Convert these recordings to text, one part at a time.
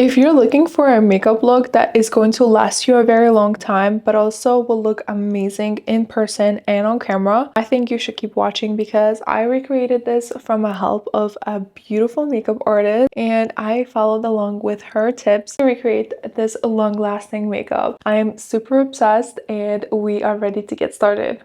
If you're looking for a makeup look that is going to last you a very long time, but also will look amazing in person and on camera, I think you should keep watching because I recreated this from the help of a beautiful makeup artist and I followed along with her tips to recreate this long-lasting makeup. I'm super obsessed and we are ready to get started.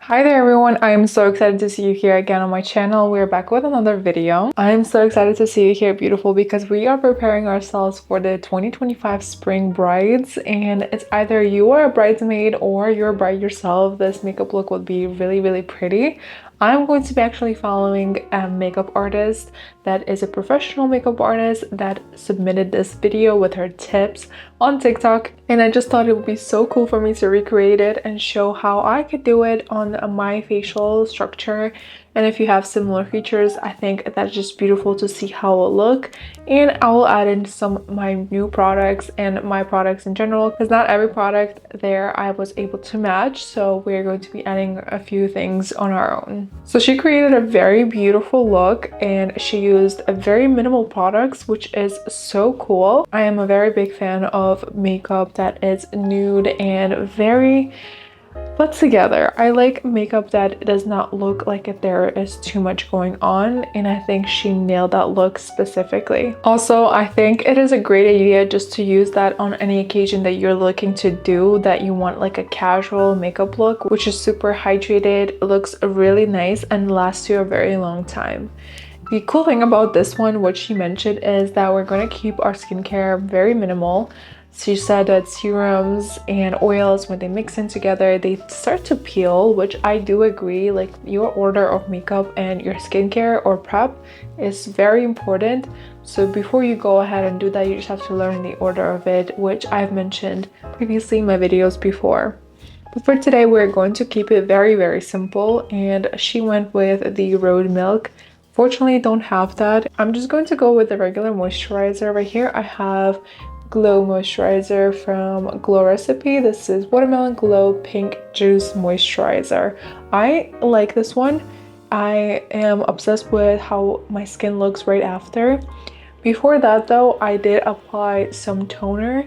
Hi there everyone, I am so excited to see you here again on my channel. We're back with another video. I'm so excited to see you here, beautiful, because we are preparing ourselves for the 2025 spring brides, and it's either you are a bridesmaid or you're a bride yourself. This makeup look would be really pretty. I'm going to be actually following a makeup artist that is a professional makeup artist that submitted this video with her tips on TikTok, and I just thought it would be so cool for me to recreate it and show how I could do it on my facial structure. And if you have similar features, I think that's just beautiful to see how it will look. And I will add in some of my new products and my products in general, because not every product there I was able to match, so we're going to be adding a few things on our own. So she created a very beautiful look and she used a very minimal products, which is so cool. I am a very big fan of makeup that is nude and very put together. I like makeup that does not look like there is too much going on, and I think she nailed that look specifically. Also, I think it is a great idea just to use that on any occasion that you're looking to do, that you want like a casual makeup look, which is super hydrated, looks really nice, and lasts you a very long time. The cool thing about this one, what she mentioned, is that we're going to keep our skincare very minimal. She said that serums and oils, when they mix in together, they start to peel, which I do agree. Like, your order of makeup and your skincare or prep is very important. So before you go ahead and do that, you just have to learn the order of it, which I've mentioned previously in my videos before. But for today, we're going to keep it very simple, and she went with the Road Milk. Fortunately, I don't have that. I'm just going to go with the regular moisturizer. Right here I have Glow moisturizer from Glow Recipe. This is Watermelon Glow Pink Juice Moisturizer. I like this one. I am obsessed with how my skin looks right after. Before that though, I did apply some toner,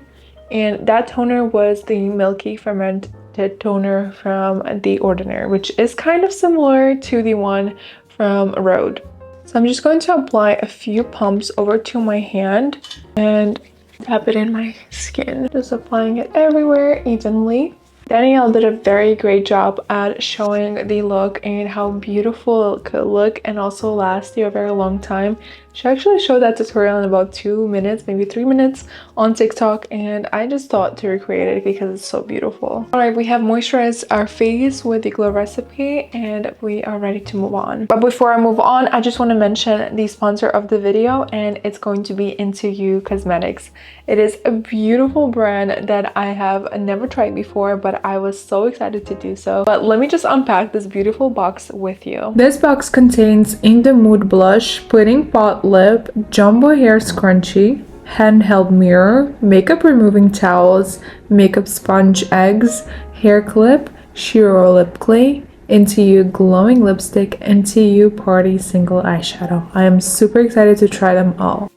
and that toner was the Milky Fermented Toner from The Ordinary, which is kind of similar to the one from Rhode. So I'm just going to apply a few pumps over to my hand and tap it in my skin, just applying it everywhere evenly. Danielle did a very great job at showing the look and how beautiful it could look and also last you a very long time. She actually showed that tutorial in about 2 minutes, maybe 3 minutes on TikTok, and I just thought to recreate it because it's so beautiful. Alright, we have moisturized our face with the Glow Recipe and we are ready to move on. But before I move on, I just want to mention the sponsor of the video, and it's going to be Into You Cosmetics. It is a beautiful brand that I have never tried before, but I was so excited to do so. But let me just unpack this beautiful box with you. This box contains In the Mood blush, pudding pot lip, jumbo hair scrunchie, handheld mirror, makeup removing towels, makeup sponge eggs, hair clip, sheer lip clay, Into You glowing lipstick, Into You party single eyeshadow. I am super excited to try them all.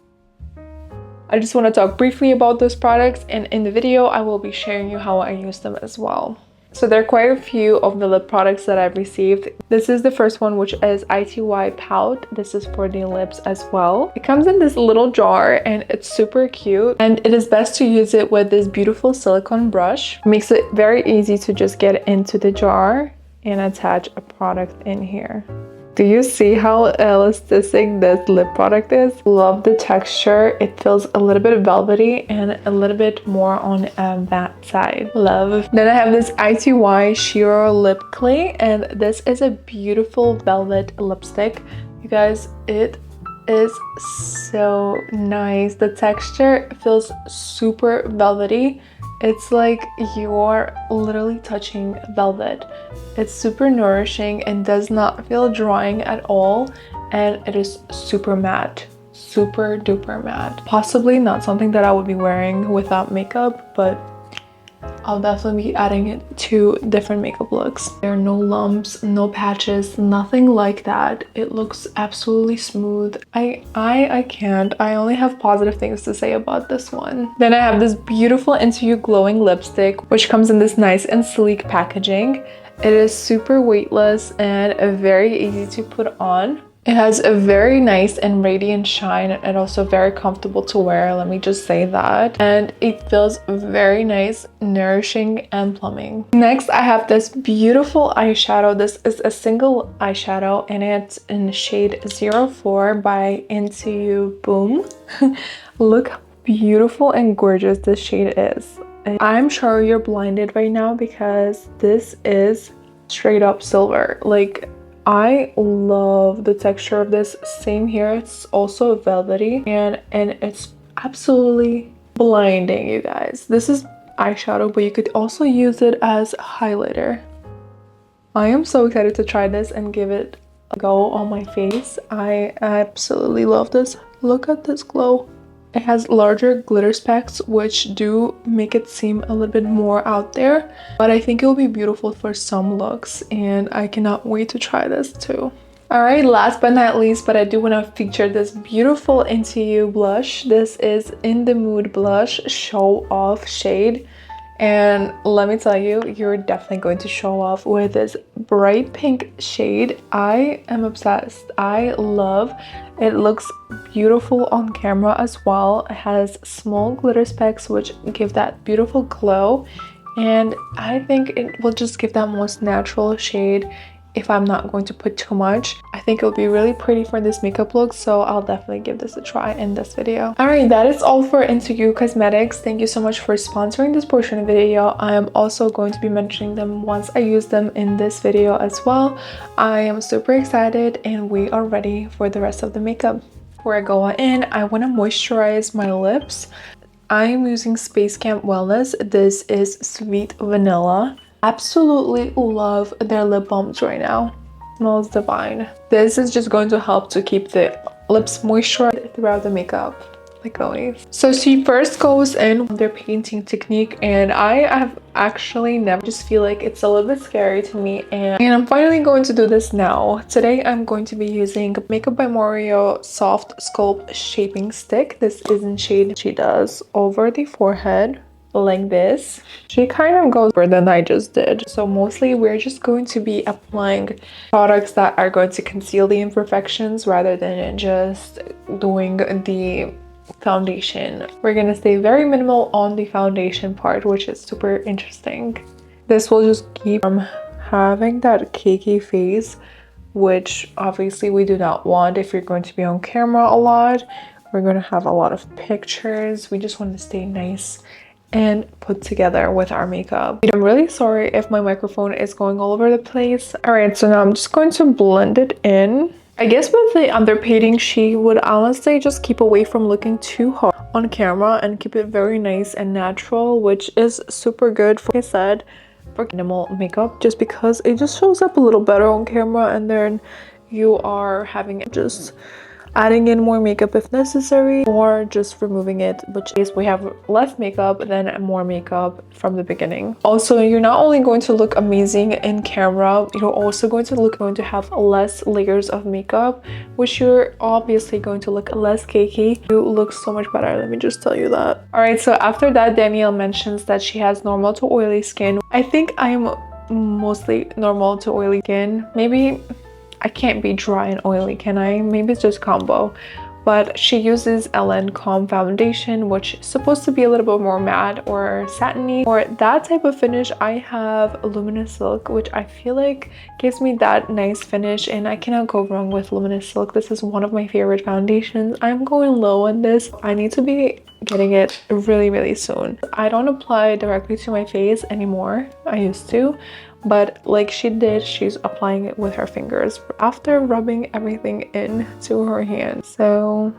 I just want to talk briefly about those products, and in the video I will be sharing you how I use them as well. So there are quite a few of the lip products that I've received. This is the first one, which is ITY Pout. This is for the lips as well. It comes in this little jar and it's super cute, and it is best to use it with this beautiful silicone brush. It makes it very easy to just get into the jar and attach a product in here. Do you see how elastic this lip product is? Love the texture. It feels a little bit velvety and a little bit more on that side. Love. Then I have this ITY Sheer Lip Clay, and this is a beautiful velvet lipstick. You guys, it is so nice. The texture feels super velvety. It's like you're literally touching velvet. It's super nourishing and does not feel drying at all, and it is super matte, super duper matte. Possibly not something that I would be wearing without makeup, but I'll definitely be adding it to different makeup looks. There are no lumps, no patches, nothing like that. It looks absolutely smooth. I can't. I only have positive things to say about this one. Then I have this beautiful Into You glowing lipstick, which comes in this nice and sleek packaging. It is super weightless and very easy to put on. It has a very nice and radiant shine and also very comfortable to wear, let me just say that. And it feels very nice, nourishing, and plumping. Next, I have this beautiful eyeshadow. This is a single eyeshadow and it's in shade 04 by Into You Boom. Look how beautiful and gorgeous this shade is. I'm sure you're blinded right now because this is straight up silver. Like, I love the texture of this. Same here, it's also velvety and it's absolutely blinding, you guys. This is eyeshadow, but you could also use it as a highlighter. I am so excited to try this and give it a go on my face. I absolutely love this. Look at this glow. It has larger glitter specks, which do make it seem a little bit more out there, but I think it will be beautiful for some looks and I cannot wait to try this too. Alright, last but not least, but I do want to feature this beautiful Into You blush. This is In the Mood blush Show Off shade. And let me tell you, you're definitely going to show off with this bright pink shade. I am obsessed. I love it. Looks beautiful on camera as well. It has small glitter specks which give that beautiful glow. And I think it will just give that most natural shade if I'm not going to put too much. I think it'll be really pretty for this makeup look, so I'll definitely give this a try in this video. Alright, that is all for Into You Cosmetics. Thank you so much for sponsoring this portion of the video. I am also going to be mentioning them once I use them in this video as well. I am super excited and we are ready for the rest of the makeup. Before I go in, I want to moisturize my lips. I am using Space Camp Wellness. This is Sweet Vanilla. Absolutely love their lip balms right now. Smells divine. This is just going to help to keep the lips moisturized throughout the makeup, like always. So she first goes in with their painting technique, and I have actually never, just feel like it's a little bit scary to me, and I'm finally going to do this now. Today I'm going to be using Makeup by Mario Soft Sculpt Shaping Stick. This is in shade She Does over the forehead. Like this. She kind of goes further than I just did. So mostly we're just going to be applying products that are going to conceal the imperfections rather than just doing the foundation. We're going to stay very minimal on the foundation part, which is super interesting. This will just keep from having that cakey face, which obviously we do not want if you're going to be on camera a lot. We're going to have a lot of pictures. We just want to stay nice and put together with our makeup. I'm really sorry if my microphone is going all over the place. Alright, so now I'm just going to blend it in. I guess with the underpainting, she would honestly just keep away from looking too hard on camera and keep it very nice and natural, which is super good, for, like I said, for minimal makeup, just because it just shows up a little better on camera, and then you are having it just adding in more makeup if necessary, or just removing it, which is we have less makeup than more makeup from the beginning. Also, you're not only going to look amazing in camera, you're also going to have less layers of makeup, which you're obviously going to look less cakey. You look so much better, let me just tell you that. Alright, so after that, Danielle mentions that she has normal to oily skin. I think I'm mostly normal to oily skin. Maybe I can't be dry and oily, can I? Maybe it's just combo. But she uses LN Calm Foundation, which is supposed to be a little bit more matte or satiny. For that type of finish, I have Luminous Silk, which I feel like gives me that nice finish, and I cannot go wrong with Luminous Silk. This is one of my favorite foundations. I'm going low on this. I need to be getting it really soon. I don't apply directly to my face anymore. I used to. But like she did, she's applying it with her fingers after rubbing everything into her hand. So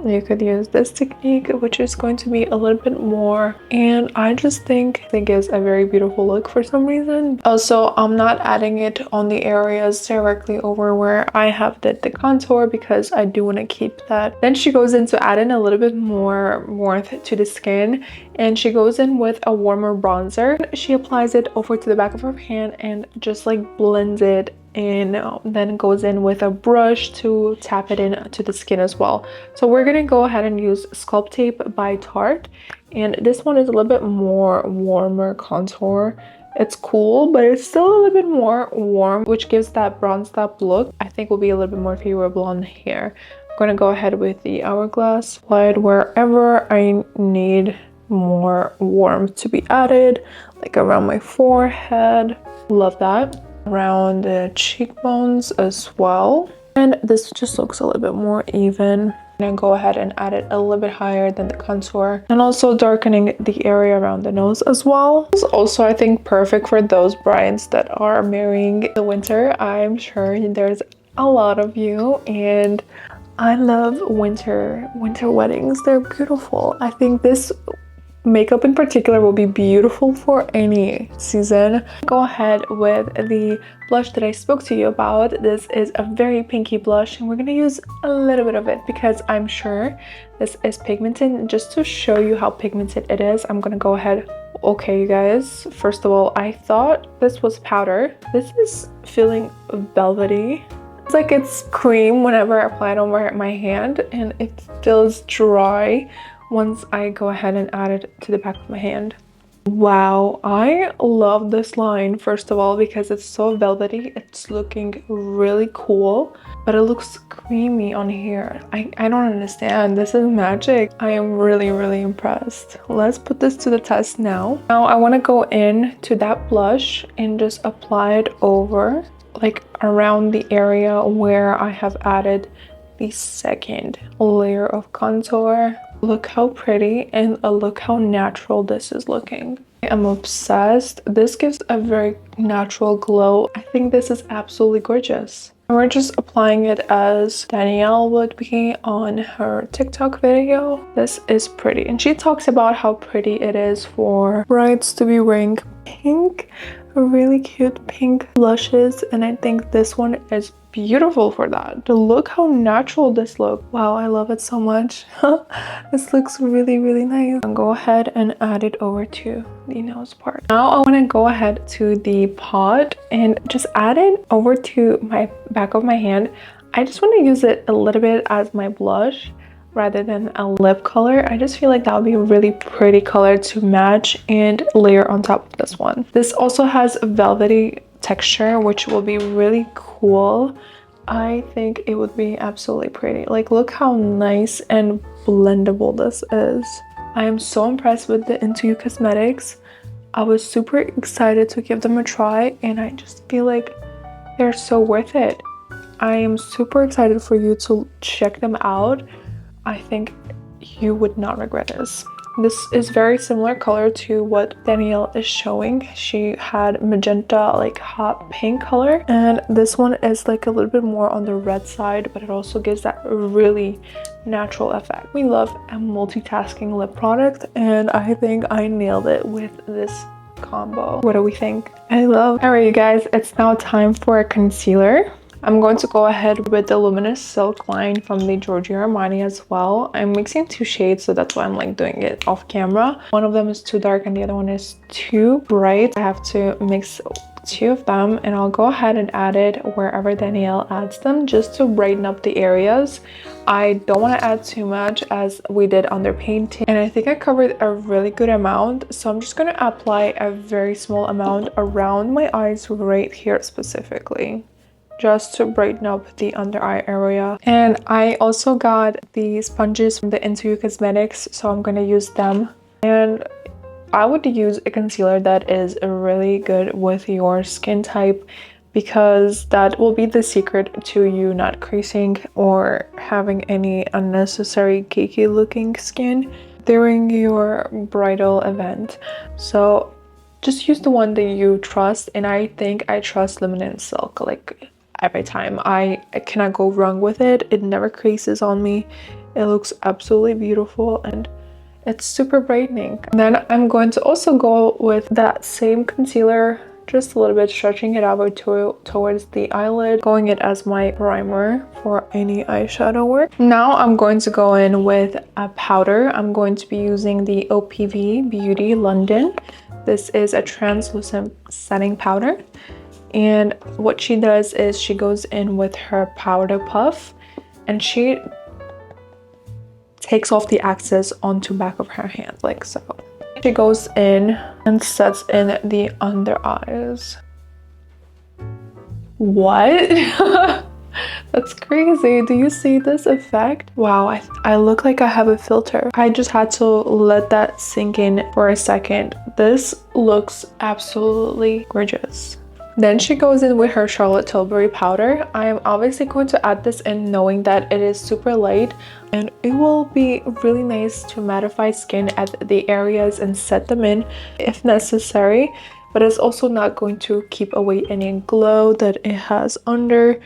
You could use this technique, which is going to be a little bit more, and I just think it gives a very beautiful look for some reason. Also, I'm not adding it on the areas directly over where I have did the contour because I do want to keep that. Then she goes into adding a little bit more warmth to the skin, and she goes in with a warmer bronzer. She applies it over to the back of her hand and just like blends it, and then goes in with a brush to tap it into the skin as well. So we're gonna go ahead and use Sculpt Tape by Tarte, and this one is a little bit more warmer contour. It's cool, but it's still a little bit more warm, which gives that bronzed up look. I think will be a little bit more favorable on the hair. I'm gonna go ahead with the Hourglass, apply it wherever I need more warmth to be added, like around my forehead. Love that. Around the cheekbones as well, and this just looks a little bit more even. And go ahead and add it a little bit higher than the contour, and also darkening the area around the nose as well. It's also, I think, perfect for those brides that are marrying the winter. I'm sure there's a lot of you, and I love winter weddings. They're beautiful. I think this makeup in particular will be beautiful for any season. Go ahead with the blush that I spoke to you about. This is a very pinky blush, and we're gonna use a little bit of it because I'm sure this is pigmented. Just to show you how pigmented it is, I'm gonna go ahead. Okay, you guys, first of all, I thought this was powder. This is feeling velvety. It's like it's cream whenever I apply it over my hand, and it feels dry once I go ahead and add it to the back of my hand. Wow, I love this line, first of all, because it's so velvety. It's looking really cool, but it looks creamy on here. I don't understand. This is magic. I am really impressed. Let's put this to the test now. Now I want to go in to that blush and just apply it over, like around the area where I have added the second layer of contour. Look how pretty, and look how natural this is looking. I'm obsessed. This gives a very natural glow. I think this is absolutely gorgeous. And we're just applying it as Danielle would be on her TikTok video. This is pretty, and she talks about how pretty it is for brides to be wearing pink, really cute pink blushes, and I think this one is beautiful for that. Look how natural this looks. Wow, I love it so much. This looks really nice. I'll go ahead and add it over to the nose part. Now I want to go ahead to the pot and just add it over to my back of my hand. I just want to use it a little bit as my blush rather than a lip color. I just feel like that would be a really pretty color to match and layer on top of this one. This also has a velvety texture, which will be really cool. I think it would be absolutely pretty. Like, look how nice and blendable this is. I am so impressed with the Into You Cosmetics. I was super excited to give them a try, and I just feel like they're so worth it. I am super excited for you to check them out. I think you would not regret this. This is very similar color to what Danielle is showing. She had magenta, like hot pink color, and this one is like a little bit more on the red side, but it also gives that really natural effect. We love a multitasking lip product, and I think I nailed it with this combo. What do we think? I love. All right, you guys, it's now time for a concealer. I'm going to go ahead with the Luminous Silk line from the Giorgio Armani as well. I'm mixing two shades, so that's why I'm like doing it off camera. One of them is too dark and the other one is too bright. I have to mix two of them, and I'll go ahead and add it wherever Danielle adds them, just to brighten up the areas. I don't want to add too much as we did Underpainting, and I think I covered a really good amount, so I'm just going to apply a very small amount around my eyes right here specifically, just to brighten up the under eye area. And I also got the sponges from the Into You Cosmetics, so I'm going to use them. And I would use a concealer that is really good with your skin type, because that will be the secret to you not creasing or having any unnecessary cakey looking skin during your bridal event. So just use the one that you trust, and I think I trust Luminous Silk like every time. I cannot go wrong with it. It never creases on me. It looks absolutely beautiful and it's super brightening. Then I'm going to also go with that same concealer, just a little bit, stretching it out towards the eyelid, going it as my primer for any eyeshadow work. Now I'm going to go in with a powder. I'm going to be using the OPV Beauty London. This is a translucent setting powder. And what she does is she goes in with her powder puff and she takes off the excess onto back of her hand like so. She goes in and sets in the under eyes. What? That's crazy. Do you see this effect? Wow, I look like I have a filter. I just had to let that sink in for a second. This looks absolutely gorgeous. Then she goes in with her Charlotte Tilbury powder. I am obviously going to add this in knowing that it is super light and it will be really nice to mattify skin at the areas and set them in if necessary, but it's also not going to keep away any glow that it has under,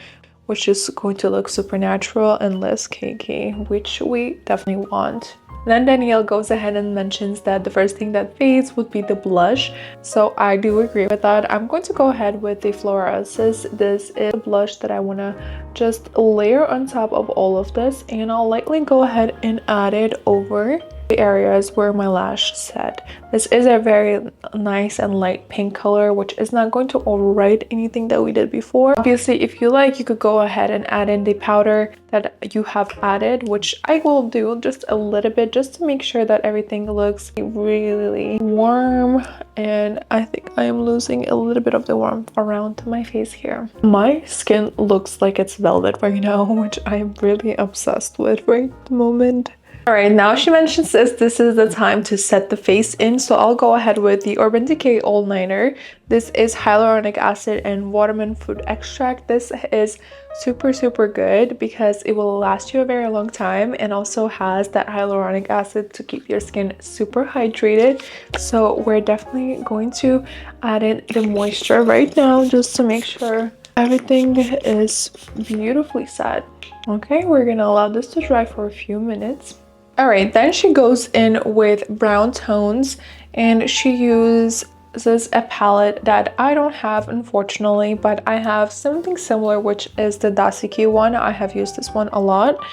which is going to look super natural and less cakey, which we definitely want. Then Danielle goes ahead and mentions that the first thing that fades would be the blush. So I do agree with that. I'm going to go ahead with the Flora Essences. This is a blush that I want to just layer on top of all of this, and I'll lightly go ahead and add it over the areas where my lash set. This is a very nice and light pink color, which is not going to override anything that we did before. Obviously, if you like, you could go ahead and add in the powder that you have added, which I will do just a little bit just to make sure that everything looks really warm. And I think I am losing a little bit of the warmth around my face here. My skin looks like it's velvet right now, which I'm really obsessed with right at the moment. All right, now she mentions this is the time to set the face in, so I'll go ahead with the Urban Decay All Nighter. This is hyaluronic acid and watermelon fruit extract. This is super good because it will last you a very long time and also has that hyaluronic acid to keep your skin super hydrated. So we're definitely going to add in the moisture right now just to make sure everything is beautifully set. Okay, we're gonna allow this to dry for a few minutes. All right, then she goes in with brown tones and she uses a palette that I don't have, unfortunately, but I have something similar, which is the Dasiki one. I have used this one a lot,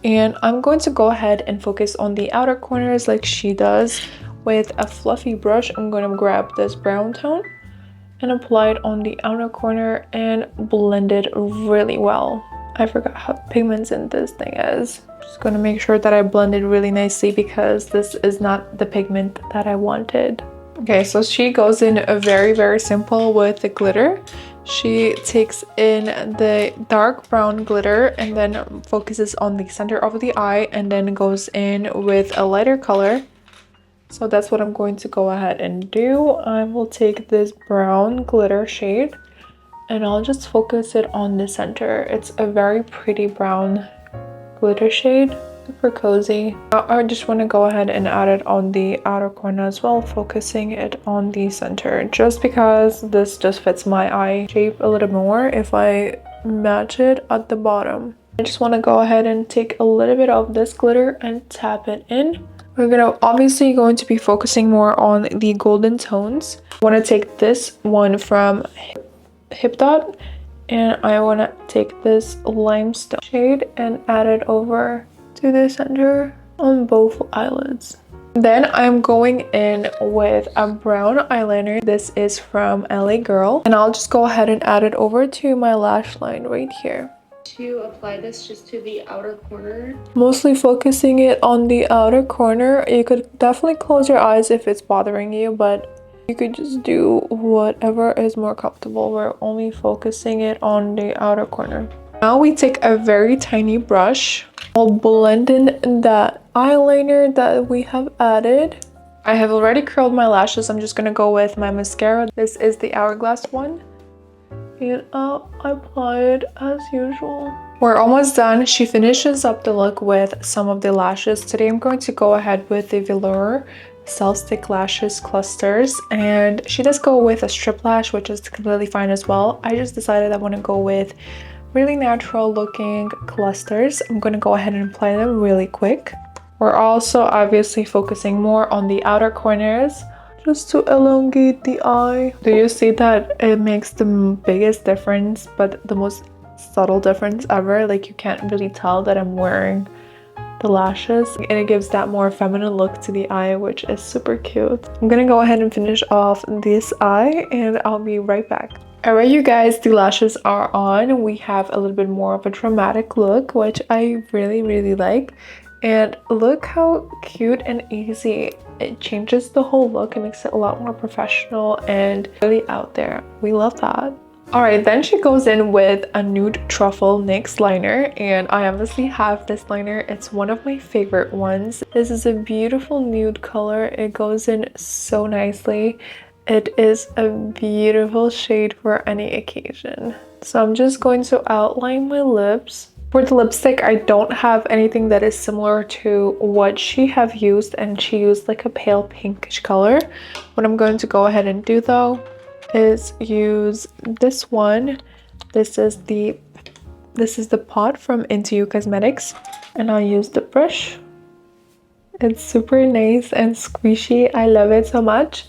and I'm going to go ahead and focus on the outer corners like she does with a fluffy brush. I'm going to grab this brown tone and apply it on the outer corner and blend it really well. I forgot how pigmented this thing is. Just gonna make sure that I blend it really nicely because this is not the pigment that I wanted. Okay, so she goes in a very simple with the glitter. She takes in the dark brown glitter and then focuses on the center of the eye and then goes in with a lighter color. So that's what I'm going to go ahead and do. I will take this brown glitter shade and I'll just focus it on the center. It's a very pretty brown glitter shade, super cozy. I just want to go ahead and add it on the outer corner as well, focusing it on the center, just because this just fits my eye shape a little more if I match it at the bottom. I just want to go ahead and take a little bit of this glitter and tap it in. We're gonna obviously going to be focusing more on the golden tones. I want to take this one from Hip Dot and I want to take this limestone shade and add it over to the center on both eyelids. Then I'm going in with a brown eyeliner. This is from LA Girl, and I'll just go ahead and add it over to my lash line right here. To apply this just to the outer corner, mostly focusing it on the outer corner. You could definitely close your eyes if it's bothering you, but you could just do whatever is more comfortable. We're only focusing it on the outer corner. Now we take a very tiny brush. I'll blend in that eyeliner that we have added. I have already curled my lashes. I'm just gonna go with my mascara. This is the Hourglass one. And I'll apply it as usual. We're almost done. She finishes up the look with some of the lashes. Today I'm going to go ahead with the Velour Self-Stick Lashes Clusters, and she does go with a strip lash, which is completely fine as well. I just decided I want to go with really natural looking clusters. I'm going to go ahead and apply them really quick. We're also obviously focusing more on the outer corners just to elongate the eye. Do you see that it makes the biggest difference, but the most subtle difference ever? Like, you can't really tell that I'm wearing the lashes, and it gives that more feminine look to the eye, which is super cute. I'm gonna go ahead and finish off this eye and I'll be right back. Alright, you guys, the lashes are on. We have a little bit more of a dramatic look, which I really like. And look how cute and easy it changes the whole look. It makes it a lot more professional and really out there. We love that. Alright, then she goes in with a nude truffle NYX liner, and I obviously have this liner. It's one of my favorite ones. This is a beautiful nude color. It goes in so nicely. It is a beautiful shade for any occasion. So I'm just going to outline my lips. For the lipstick, I don't have anything that is similar to what she have used, and she used like a pale pinkish color. What I'm going to go ahead and do though is use this one. This is the pot from Into You Cosmetics, and I'll use the brush. It's super nice and squishy. I love it so much,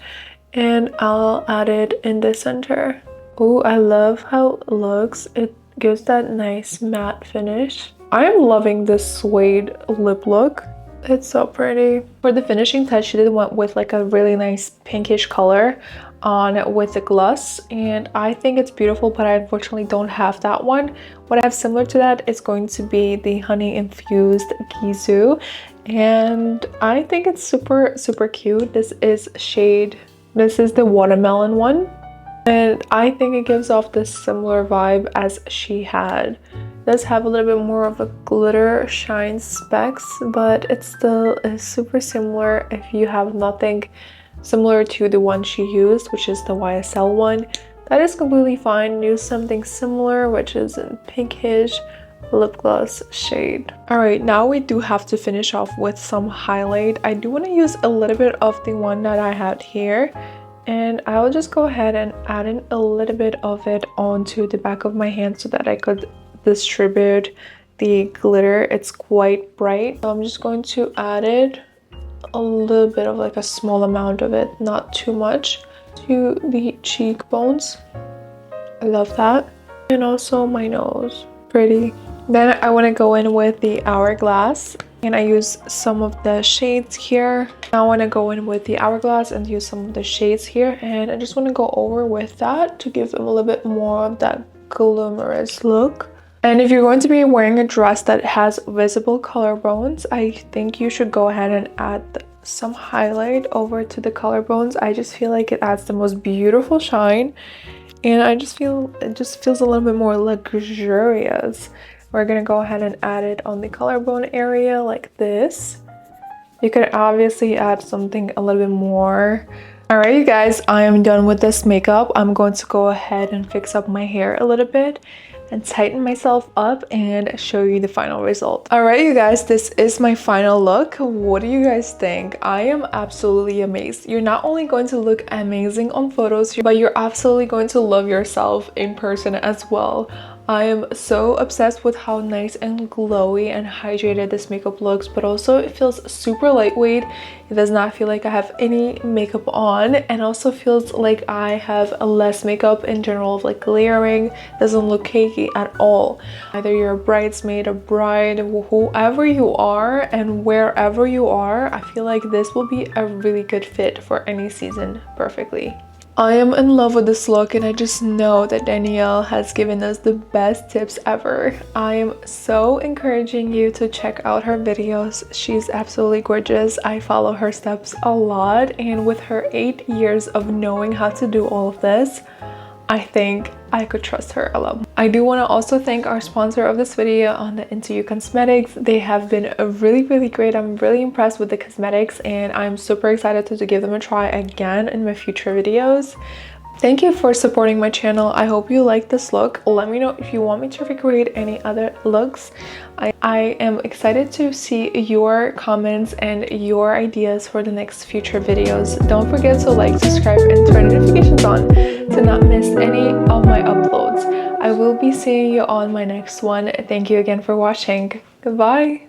and I'll add it in the center. Oh, I love how it looks. It gives that nice matte finish. I am loving this suede lip look. It's so pretty. For the finishing touch, she did went with like a really nice pinkish color on with the gloss, and I think it's beautiful, but I unfortunately don't have that one. What I have similar to that is going to be the honey infused Gizu, and I think it's super cute. This is the watermelon one, and I think it gives off this similar vibe as she had. It does have a little bit more of a glitter shine specks, but it still is super similar. If you have nothing similar to the one she used, which is the YSL one, that is completely fine. Use something similar, which is in pinkish lip gloss shade. All right, now we do have to finish off with some highlight. I do want to use a little bit of the one that I had here, and I'll just go ahead and add in a little bit of it onto the back of my hand so that I could distribute the glitter. It's quite bright, so I'm just going to add it a little bit of like a small amount of it, not too much, to the cheekbones. I love that. And also my nose. Pretty. Then I want to go in with the hourglass, and I use some of the shades here. Now I want to go in with the hourglass and use some of the shades here, and I just want to go over with that to give them a little bit more of that glamorous look. And if you're going to be wearing a dress that has visible collarbones, I think you should go ahead and add some highlight over to the collarbones. I just feel like it adds the most beautiful shine, and I just feel it just feels a little bit more luxurious. We're gonna go ahead and add it on the collarbone area like this. You could obviously add something a little bit more. Alright, you guys, I am done with this makeup. I'm going to go ahead and fix up my hair a little bit and tighten myself up and show you the final result. All right, you guys, this is my final look. What do you guys think? I am absolutely amazed. You're not only going to look amazing on photos, but you're absolutely going to love yourself in person as well. I am so obsessed with how nice and glowy and hydrated this makeup looks, but also it feels super lightweight. It does not feel like I have any makeup on, and also feels like I have less makeup in general, of like layering. It doesn't look cakey at all. Either you're a bridesmaid, a bride, whoever you are and wherever you are, I feel like this will be a really good fit for any season perfectly. I am in love with this look, and I just know that Danielle has given us the best tips ever. I am so encouraging you to check out her videos. She's absolutely gorgeous. I follow her steps a lot, and with her 8 years of knowing how to do all of this, I think I could trust her a lot. I do want to also thank our sponsor of this video, on the Into You Cosmetics. They have been really great. I'm really impressed with the cosmetics, and I'm super excited to give them a try again in my future videos. Thank you for supporting my channel. I hope you like this look. Let me know if you want me to recreate any other looks. I am excited to see your comments and your ideas for the next future videos. Don't forget to like, subscribe, and turn notifications on to not miss any of my uploads. I will be seeing you on my next one. Thank you again for watching. Goodbye.